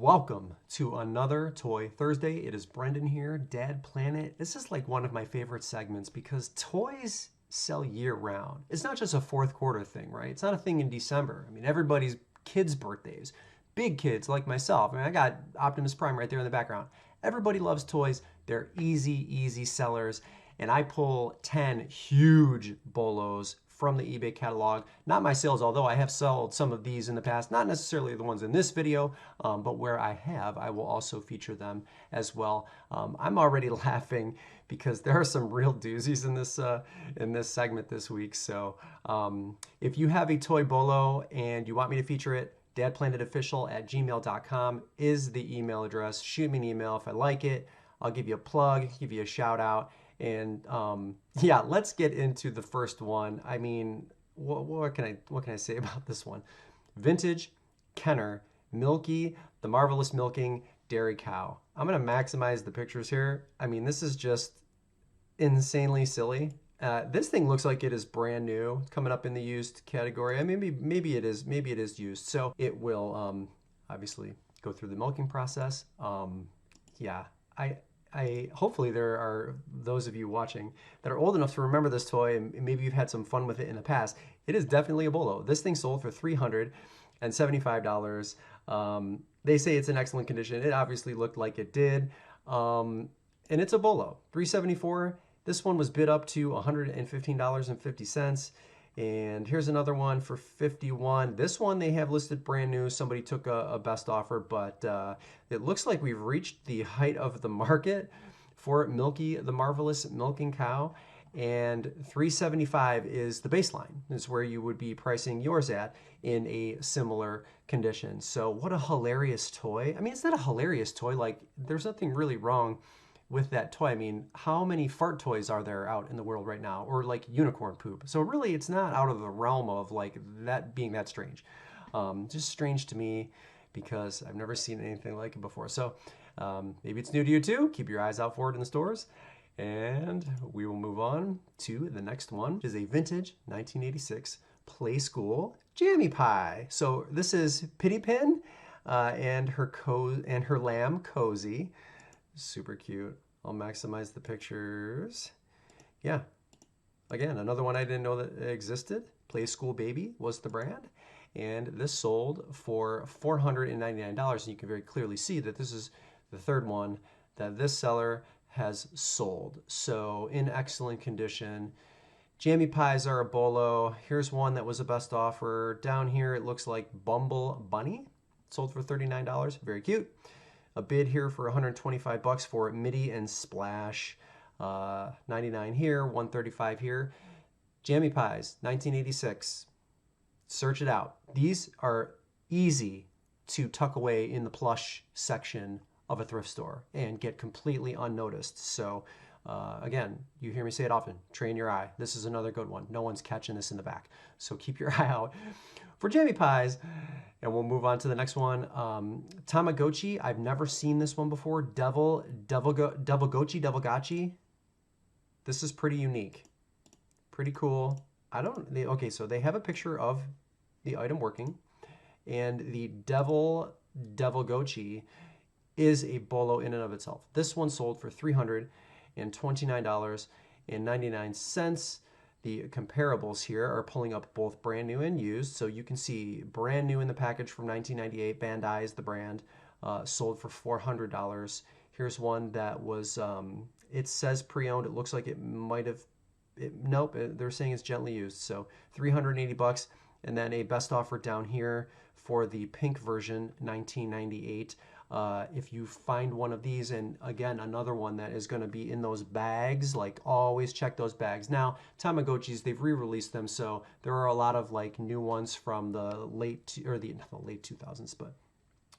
Welcome to another Toy Thursday. It is Brendan here, Dad Planet. This is like one of my favorite segments because toys sell year round. It's not just a fourth quarter thing, right? It's not a thing in December. I mean, everybody's kids' birthdays, big kids like myself. I mean, I got Optimus Prime right there in the background. Everybody loves toys. They're easy sellers. And I pull 10 huge Bolos from the eBay catalog. Not my sales, although I have sold some of these in the past, not necessarily the ones in this video, but where I have, I will also feature them as well. I'm already laughing because there are some real doozies in this segment this week. So if you have a toy Bolo and you want me to feature it, dadplanetofficial@gmail.com is the email address. Shoot me an email if I like it. I'll give you a plug, give you a shout out. And yeah, let's get into the first one. I mean, what can I say about this one? Vintage Kenner Milky, the Marvelous Milking Dairy Cow. I'm gonna maximize the pictures here. I mean, this is just insanely silly. This thing looks like it is brand new, coming up in the used category. I mean, maybe it is used. So it will obviously go through the milking process. Yeah, I hopefully there are those of you watching that are old enough to remember this toy and maybe you've had some fun with it in the past. It is definitely a Bolo. This thing sold for $375. They say it's in excellent condition. It obviously looked like it did. And it's a Bolo. $374. This one was bid up to $115.50. And here's another one for $51. This one they have listed brand new. Somebody took a best offer, but it looks like we've reached the height of the market for Milky, the Marvelous Milking Cow. And $375 is the baseline. Is where you would be pricing yours at in a similar condition. So what a hilarious toy. I mean, it's not a hilarious toy. Like, there's nothing really wrong with that toy. I mean, how many fart toys are there out in the world right now? Or like unicorn poop. So really, it's not out of the realm of like that being that strange. Just strange to me because I've never seen anything like it before. So maybe it's new to you too. Keep your eyes out for it in the stores. And we will move on to the next one, which is a vintage 1986 Play School Jammy Pie. So this is Pitty Pin and her lamb Cozy. Super cute. I'll maximize the pictures. Yeah. Again, another one I didn't know that existed. Play School Baby was the brand. And this sold for $499. And you can very clearly see that this is the third one that this seller has sold. So in excellent condition. Jammy Pies are a Bolo. Here's one that was a best offer. Down here, it looks like Bumble Bunny. Sold for $39. Very cute. A bid here for $125 for Midi and Splash. 99 here, 135 here. Jammy Pies, 1986. Search it out. These are easy to tuck away in the plush section of a thrift store and get completely unnoticed. So again, you hear me say it often, train your eye. This is another good one. No one's catching this in the back. So keep your eye out for Jammy Pies. And we'll move on to the next one. Tamagotchi. I've never seen this one before. Gochi. This is pretty unique. Pretty cool. Okay, so they have a picture of the item working. And the Gochi is a Bolo in and of itself. This one sold for $329.99. The comparables here are pulling up both brand new and used. So you can see brand new in the package from 1998. Bandai is the brand. Sold for $400. Here's one that was, it says pre-owned. It looks like it might have, nope, they're saying it's gently used. So $380. And then a best offer down here for the pink version, 1998. If you find one of these, and again, another one that is going to be in those bags, like always check those bags. Now, Tamagotchis, they've re-released them, so there are a lot of like new ones from the late 2000s, but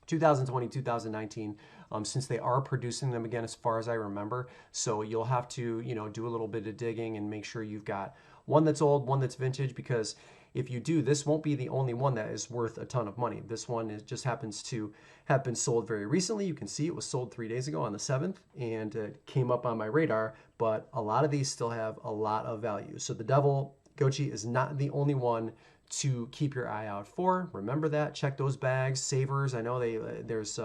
2020, 2019, since they are producing them again, as far as I remember. So you'll have to, do a little bit of digging and make sure you've got one that's old, one that's vintage, because if you do, this won't be the only one that is worth a ton of money. This one just happens to have been sold very recently. You can see it was sold 3 days ago on the 7th, and it came up on my radar, but a lot of these still have a lot of value. So the Gochi is not the only one to keep your eye out for. Remember that. Check those bags. Savers. I know there's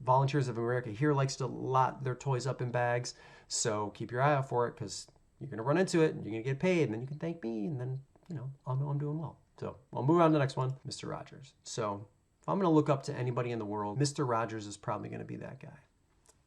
Volunteers of America here likes to lot their toys up in bags. So keep your eye out for it because you're gonna run into it and you're gonna get paid, and then you can thank me, and then I'll know I'm doing well. So I'll move on to the next one, Mr. Rogers. So if I'm gonna look up to anybody in the world, Mr. Rogers is probably gonna be that guy.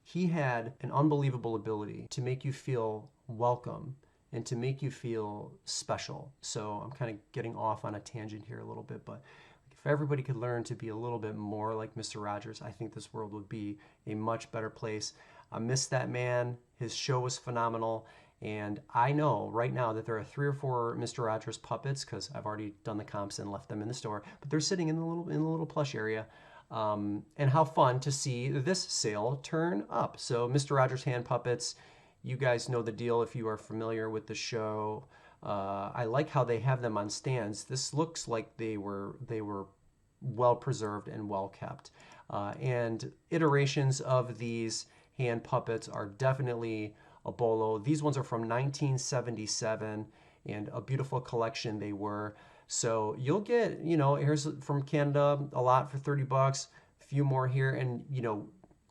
He had an unbelievable ability to make you feel welcome and to make you feel special. So I'm kind of getting off on a tangent here a little bit, but if everybody could learn to be a little bit more like Mr. Rogers, I think this world would be a much better place. I miss that man. His show was phenomenal. And I know right now that there are 3 or 4 Mr. Rogers puppets, because I've already done the comps and left them in the store, but they're sitting in the little plush area. And how fun to see this sale turn up. So Mr. Rogers hand puppets, you guys know the deal if you are familiar with the show. I like how they have them on stands. This looks like they were well preserved and well kept. And iterations of these hand puppets are definitely a Bolo. These ones are from 1977 and a beautiful collection they were. So you'll get, here's from Canada, a lot for 30 bucks, a few more here. And,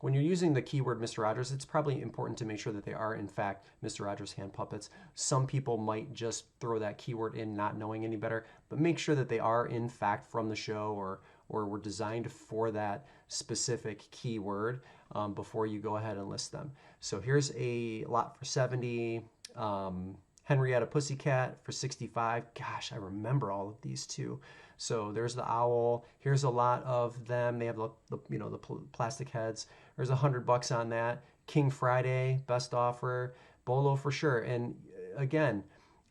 when you're using the keyword Mr. Rogers, it's probably important to make sure that they are, in fact, Mr. Rogers hand puppets. Some people might just throw that keyword in not knowing any better, but make sure that they are, in fact, from the show or were designed for that specific keyword before you go ahead and list them. So here's a lot for 70. Henrietta Pussycat for 65. Gosh, I remember all of these too. So there's the owl. Here's a lot of them. They have the plastic heads. There's $100 on that. King Friday, best offer. Bolo for sure. And again,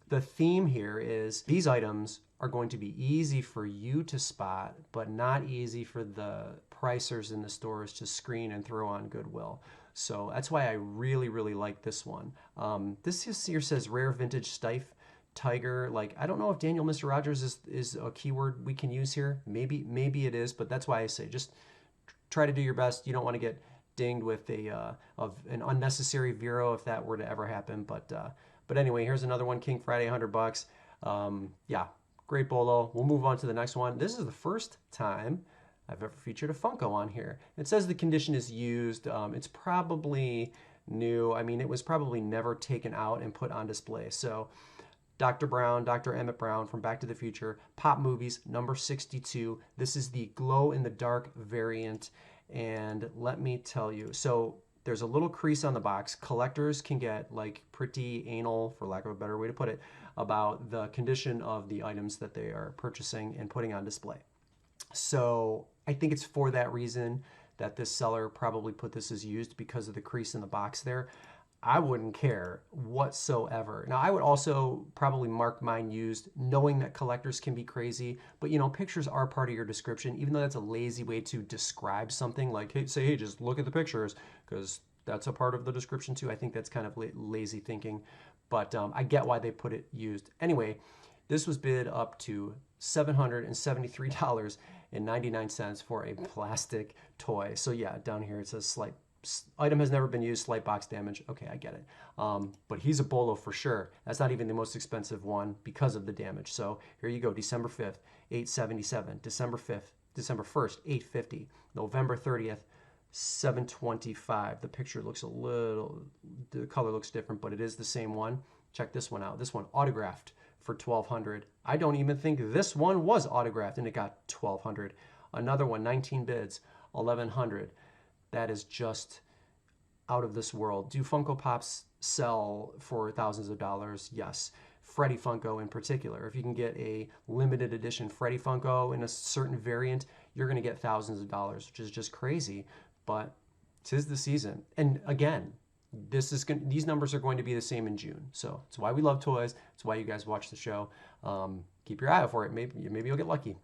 the theme here is these items are going to be easy for you to spot, but not easy for the pricers in the stores to screen and throw on Goodwill. So that's why I really, really like this one. This here says rare vintage Stife Tiger. Like, I don't know if Daniel Mr. Rogers is a keyword we can use here. Maybe it is, but that's why I say just try to do your best. You don't want to get dinged with an unnecessary Vero if that were to ever happen. But anyway, here's another one, King Friday, $100. Yeah, great Bolo. We'll move on to the next one. This is the first time I've ever featured a Funko on here. It says the condition is used. It's probably new. I mean, it was probably never taken out and put on display. So Dr. Brown, Dr. Emmett Brown from Back to the Future, Pop Movies, number 62. This is the glow-in-the-dark variant. And let me tell you, so there's a little crease on the box. Collectors can get like pretty anal, for lack of a better way to put it, about the condition of the items that they are purchasing and putting on display. So I think it's for that reason that this seller probably put this as used, because of the crease in the box there. I wouldn't care whatsoever. Now, I would also probably mark mine used, knowing that collectors can be crazy, but pictures are part of your description, even though that's a lazy way to describe something. Like, hey, just look at the pictures, because that's a part of the description too. I think that's kind of lazy thinking, but I get why they put it used. Anyway, this was bid up to $773.99 for a plastic toy. So yeah, down here it says slight item has never been used, slight box damage. Okay, I get it. But he's a Bolo for sure. That's not even the most expensive one because of the damage. So here you go, December 5th, $877. December 1st, $850. November 30th, $725. The picture looks the color looks different, but it is the same one. Check this one out. This one autographed for $1,200. I don't even think this one was autographed, and it got $1,200. Another one, 19 bids, $1,100. That is just out of this world. Do Funko Pops sell for thousands of dollars? Yes. Freddy Funko in particular. If you can get a limited edition Freddy Funko in a certain variant, you're going to get thousands of dollars, which is just crazy. But 'tis the season. And again, these numbers are going to be the same in June. So it's why we love toys. It's why you guys watch the show. Keep your eye out for it. Maybe you'll get lucky.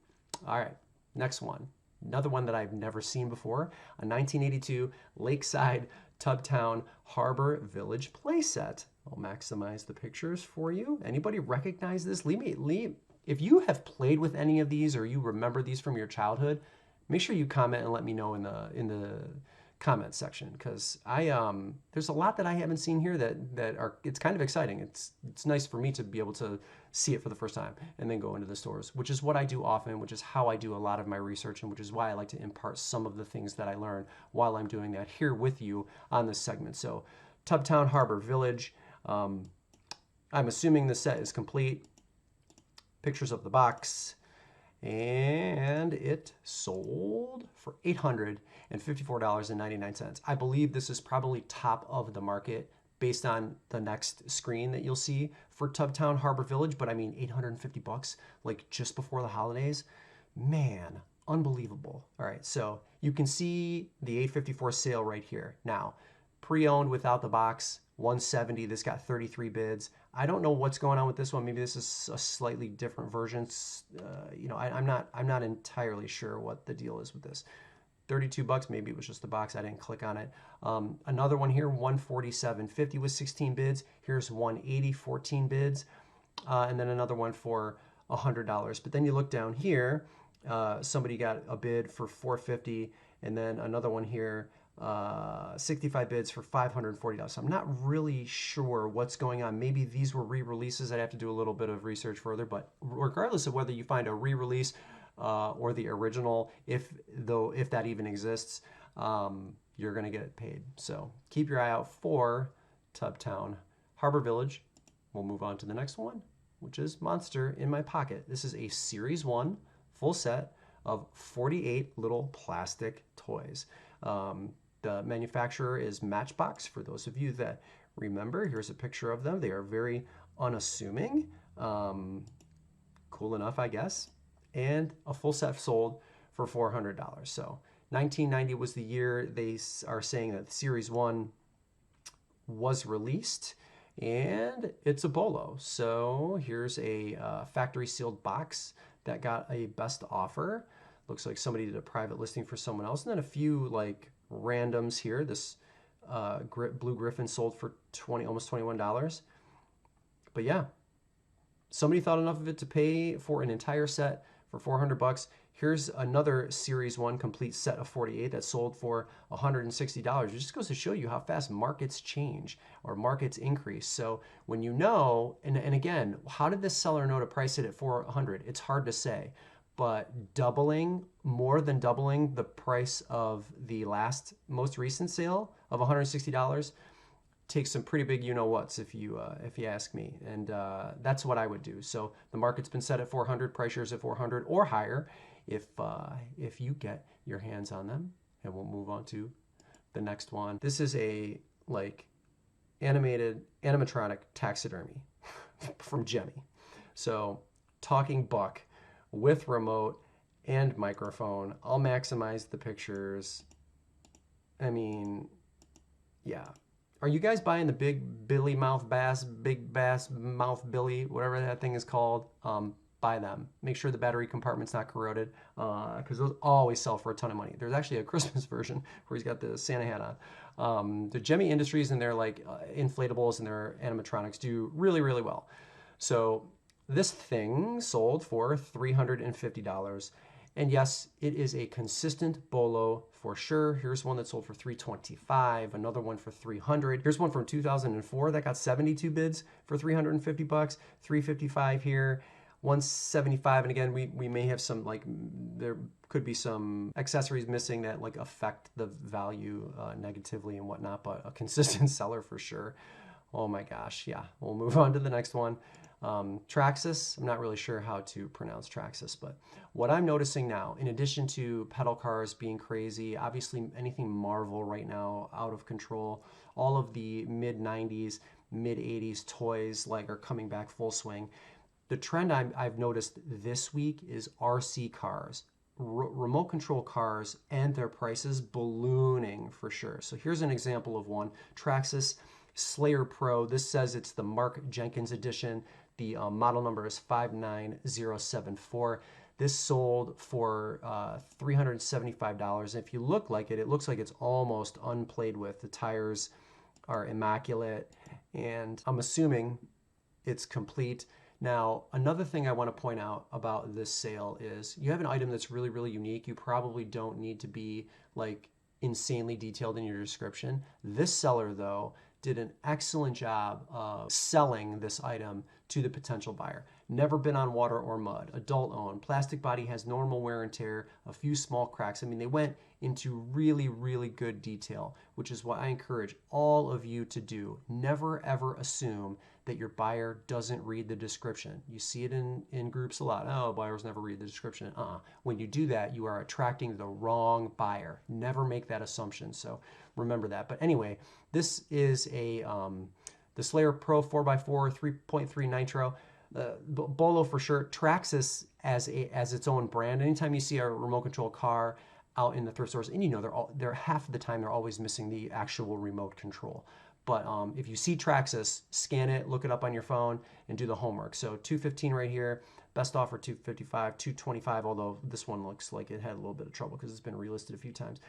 All right, next one. Another one that I've never seen before, a 1982 Lakeside Tubtown Harbor Village playset. I'll maximize the pictures for you. Anybody recognize this? If you have played with any of these or you remember these from your childhood, make sure you comment and let me know in the comment section, because there's a lot that I haven't seen here that are, it's kind of exciting. It's nice for me to be able to see it for the first time and then go into the stores, which is what I do often, which is how I do a lot of my research, and which is why I like to impart some of the things that I learn while I'm doing that here with you on this segment. So Tubtown Harbor Village, I'm assuming the set is complete. Pictures of the box, and it sold for $854.99. I believe this is probably top of the market based on the next screen that you'll see for Tubtown Harbor Village, but I mean 850 bucks, like just before the holidays. Man, unbelievable. All right, so you can see the 854 sale right here. Now, pre-owned without the box, 170. This got 33 bids. I don't know what's going on with this one. Maybe this is a slightly different version. You know, I'm not entirely sure what the deal is with this. 32 bucks. Maybe it was just the box. I didn't click on it. Another one here, 147.50 with 16 bids. Here's 180, 14 bids, and then another one for $100. But then you look down here, somebody got a bid for 450, and then another one here. 65 bids for $540. So I'm not really sure what's going on. Maybe these were re-releases. I'd have to do a little bit of research further, but regardless of whether you find a re-release or the original, if that even exists, you're going to get it paid. So keep your eye out for Tubtown Harbor Village. We'll move on to the next one, which is Monster in My Pocket. This is a Series 1 full set of 48 little plastic toys. The manufacturer is Matchbox, for those of you that remember. Here's a picture of them. They are very unassuming. Cool enough, I guess. And a full set sold for $400. So 1990 was the year they are saying that Series 1 was released, and it's a Bolo. So here's a factory sealed box that got a best offer. Looks like somebody did a private listing for someone else, and then a few like randoms here. This Blue Griffin sold for almost $21. But yeah, somebody thought enough of it to pay for an entire set for 400 bucks. Here's another Series 1 complete set of 48 that sold for $160. It just goes to show you how fast markets change or markets increase. So when you know, and again, how did this seller know to price it at 400? It's hard to say. But more than doubling the price of the most recent sale of $160 takes some pretty big you-know-whats, if you ask me. And that's what I would do. So the market's been set at 400, price yours at 400 or higher if you get your hands on them. And we'll move on to the next one. This is a animatronic taxidermy from Jammy. So talking buck with remote and microphone. I'll maximize the pictures. I mean, yeah. Are you guys buying the big Billy mouth bass, big bass mouth Billy, whatever that thing is called? Buy them. Make sure the battery compartment's not corroded, because those always sell for a ton of money. There's actually a Christmas version where he's got the Santa hat on. The Jammy Industries and their inflatables and their animatronics do really, really well. So this thing sold for $350. And yes, it is a consistent Bolo for sure. Here's one that sold for $325, another one for $300. Here's one from 2004 that got 72 bids for $350, $355 here, $175. And again, we may have some, there could be some accessories missing that affect the value negatively and whatnot, but a consistent seller for sure. Oh my gosh, yeah. We'll move on to the next one. Traxxas, I'm not really sure how to pronounce Traxxas, but what I'm noticing now, in addition to pedal cars being crazy, obviously anything Marvel right now, out of control, all of the mid-90s, mid-80s toys are coming back full swing. The trend I've noticed this week is RC cars, remote control cars, and their prices ballooning for sure. So here's an example of one, Traxxas Slayer Pro. This says it's the Mark Jenkins edition. The model number is 59074. This sold for $375. If you look like it looks like it's almost unplayed with. The tires are immaculate, and I'm assuming it's complete. Now, another thing I want to point out about this sale is you have an item that's really, really unique. You probably don't need to be insanely detailed in your description. This seller, though, did an excellent job of selling this item to the potential buyer. Never been on water or mud, adult owned, plastic body, has normal wear and tear, a few small cracks. I mean, they went into really, really good detail, which is what I encourage all of you to do. Never ever assume that your buyer doesn't read the description. You see it in groups a lot. Oh, buyers never read the description. When you do that, you are attracting the wrong buyer. Never make that assumption. So remember that. But anyway, this is the Slayer Pro 4x4 3.3 Nitro. Bolo for sure. Traxxas as its own brand. Anytime you see a remote control car out in the thrift stores, and you know they're half of the time they're always missing the actual remote control. But if you see Traxxas, scan it, look it up on your phone, and do the homework. So $215 right here. Best offer $255, $225. Although this one looks like it had a little bit of trouble because it's been relisted a few times.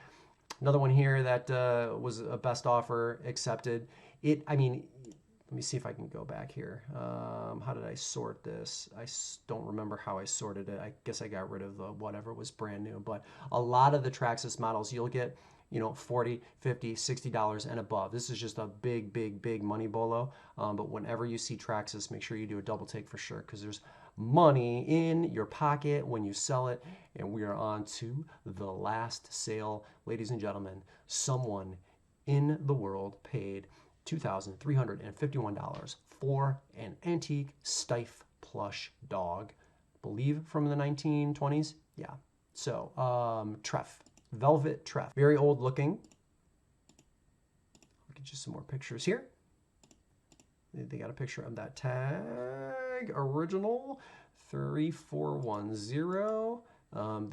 Another one here that was a best offer accepted. I mean, let me see if I can go back here. How did I sort this? I don't remember how I sorted it. I guess I got rid of the whatever was brand new. But a lot of the Traxxas models you'll get, you know, $40, $50, $60 and above. This is just a big, big, big money bolo. But whenever you see Traxxas, make sure you do a double take for sure, because there's money in your pocket when you sell it. And we are on to the last sale. Ladies and gentlemen, someone in the world paid $2,351 for an antique Stiff plush dog, I believe from the 1920s. Yeah. So, treff, velvet treff, very old looking. I'll get you some more pictures here. They got a picture of that tag, original 3410.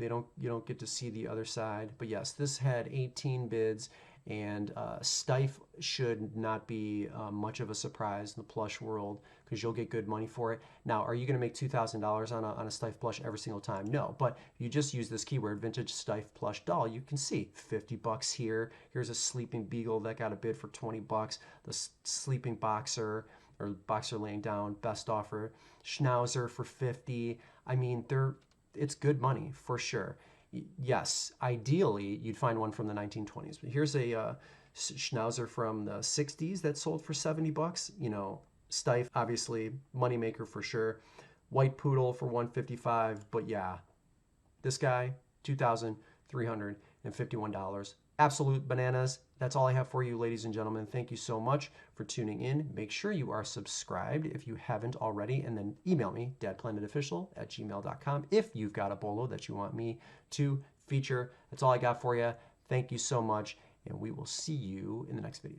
You don't get to see the other side, but yes, this had 18 bids. And Stiff should not be much of a surprise in the plush world, because you'll get good money for it. Now, are you going to make $2,000 on a Stiff plush every single time? No, but you just use this keyword, vintage Stiff plush doll. You can see $50 here. Here's a sleeping beagle that got a bid for $20. The sleeping boxer, or boxer laying down, best offer. Schnauzer for $50. I mean, it's good money for sure. Yes, ideally you'd find one from the 1920s, but here's a Schnauzer from the 60s that sold for $70. You know, Stiff, obviously moneymaker for sure. White poodle for $155, but yeah, this guy $2,351. Absolute bananas. That's all I have for you, ladies and gentlemen. Thank you so much for tuning in. Make sure you are subscribed if you haven't already, and then email me, dadplanetofficial@gmail.com, if you've got a bolo that you want me to feature. That's all I got for you. Thank you so much, and we will see you in the next video.